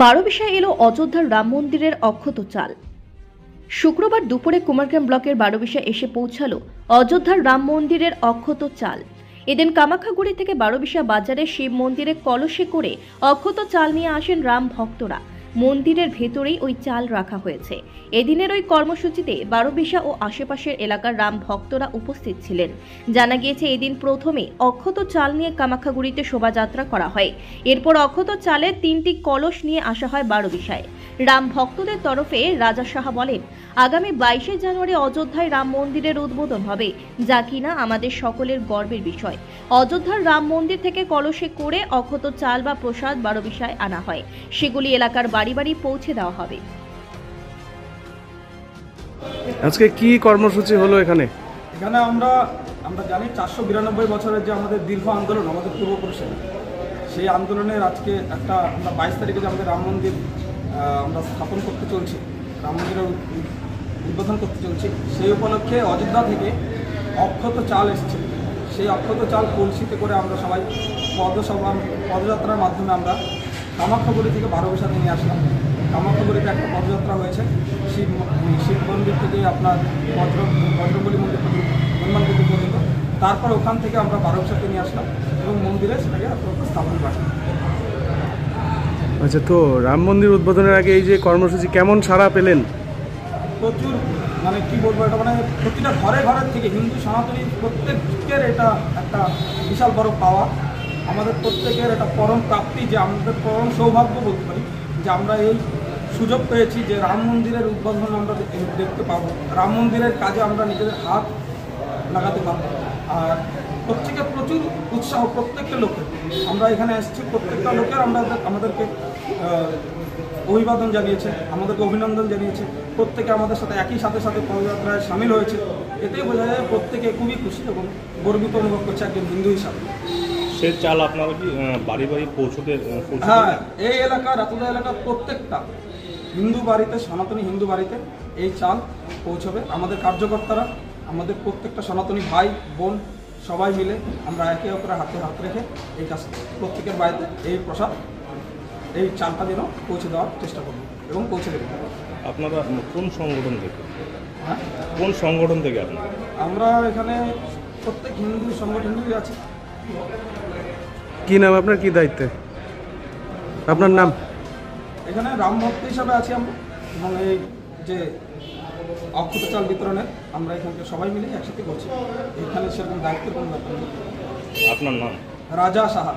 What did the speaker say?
বারোবিশায় এলো অযোধ্যার রাম মন্দিরের অক্ষত চাল। শুক্রবার দুপুরে কুমারগ্রাম ব্লকের বারোবিশায় এসে পৌঁছালো অযোধ্যার রাম মন্দিরের অক্ষত চাল। এদিন কামাখ্যাগুড়ি থেকে বারোবিশা বাজারে শিব মন্দিরে কলসে করে অক্ষত চাল নিয়ে আসেন রাম ভক্তরা। মন্দিরের ভেতরেই ওই চাল রাখা হয়েছে। এদিনের ওই কর্মসূচিতে বারোবিশা ও আশেপাশের এলাকার রাম ভক্তরা উপস্থিত ছিলেন। জানা গিয়েছে, এদিন প্রথমে অক্ষত চাল নিয়ে কামাখ্যাগুড়িতে শোভাযাত্রা করা হয়। এরপর অক্ষত চালের 3টি কলস নিয়ে আসা হয় বারোবিশায়। রাম ভক্তদের তরফে রাজা সাহা বলেন, আগামী 22শে জানুয়ারি অযোধ্যায় রাম মন্দিরের উদ্বোধন হবে, যা কিনা আমাদের সকলের গর্বের বিষয়। অযোধ্যার রাম মন্দির থেকে কলসে করে অক্ষত চাল বা প্রসাদ বারোবিশায় আনা হয়। সেগুলি এলাকার বাড়ি বাড়ি পৌঁছে দেওয়া হবে। আজকে কি কর্মসূচি হলো এখানে? এখানে আমরা জানি 492 বছরের যে আমাদের দীর্ঘ আন্দোলন, আমাদের পূর্বপুরুষের, সেই আন্দোলনের আজকে একটা আমরা 22 তারিখে যে আমাদের রাম মন্দির আমরা স্থাপন করতে চলছি, রাম মন্দিরের উদ্বোধন করতে চলছি, সেই উপলক্ষে অযোধ্যা থেকে অক্ষত চাল এসছে। সেই অক্ষত চাল কলসিতে করে আমরা সবাই পদযাত্রার মাধ্যমে আমরা কামাখ্যাগুড়ি থেকে বারোবিশাতে নিয়ে আসলাম। কামাখ্যাগুড়িতে একটা পদযাত্রা হয়েছে শিব মন্দির থেকে আপনার বজরঙ্গলী মন্দির পর্যন্ত, হনুমান মন্দির পর্যন্ত। তারপর ওখান থেকে আমরা বারোবিশাতে নিয়ে আসলাম এবং মন্দিরে সেটাকে স্থাপন করলাম। আচ্ছা, তো রাম মন্দির উদ্বোধনের আগে এই যে কর্মসূচি কেমন সাড়া পেলেন? প্রচুর, মানে কি বলবো, এটা মানে প্রতিটা ঘরের থেকে হিন্দু সনাতনী প্রত্যেকের এটা একটা বিশাল বড় পাওয়া। আমাদের প্রত্যেকের এটা পরম প্রাপ্তি, যে আমাদের পরম সৌভাগ্য বলতে পারি যে আমরা এই সুযোগ পেয়েছি যে রাম মন্দিরের উদ্বোধন আমরা দেখতে পাবো, রাম মন্দিরের কাজে আমরা নিজেদের হাত লাগাতে পারবো। আর প্রত্যেকের প্রচুর উৎসাহ, প্রত্যেকটা লোকের, আমরা এখানে এসেছি প্রত্যেকটা লোকের আমাদেরকে অভিবাদন জানিয়েছে, আমাদেরকে অভিনন্দন জানিয়েছে। প্রত্যেকে আমাদের সাথে একই সাথে পদযাত্রায় সামিল হয়েছে। এতেই বোঝা যায় প্রত্যেকে খুবই খুশি এবং গর্বিত অনুভব করছে একজন হিন্দু হিসাবে। সে চাল আপনারা কি বাড়ি বাড়ি পৌঁছতে? হ্যাঁ, এই এলাকা, রাতুলা এলাকার প্রত্যেকটা হিন্দু বাড়িতে, সনাতনী হিন্দু বাড়িতে এই চাল পৌঁছবে। আমাদের কার্যকর্তারা, আমাদের প্রত্যেকটা সনাতনী ভাই বোন সবাই মিলে আমরা একে অপরের হাতে হাত রেখে এই কাজ, প্রত্যেকের বাড়িতে এই প্রসাদ, এই চালটা যেন পৌঁছে দেওয়ার চেষ্টা করব এবং পৌঁছে দেব। আপনারা কোন সংগঠন থেকে? হ্যাঁ, কোন সংগঠন থেকে আপনারা? আমরা এখানে প্রত্যেক হিন্দু সংগঠনই আছে। কি নাম আপনার, কি দায়িত্বে? আপনার নাম? এখানে রাম ভক্ত হিসাবে আছি আমরা, এবং এই যে অক্ষত চাল বিতরণের আমরা এখানকে সবাই মিলে একসাথে করছি। এখানে সেরকম দায়িত্বের কোনো ব্যাপার নেই। আপনার নাম? রাজা সাহা।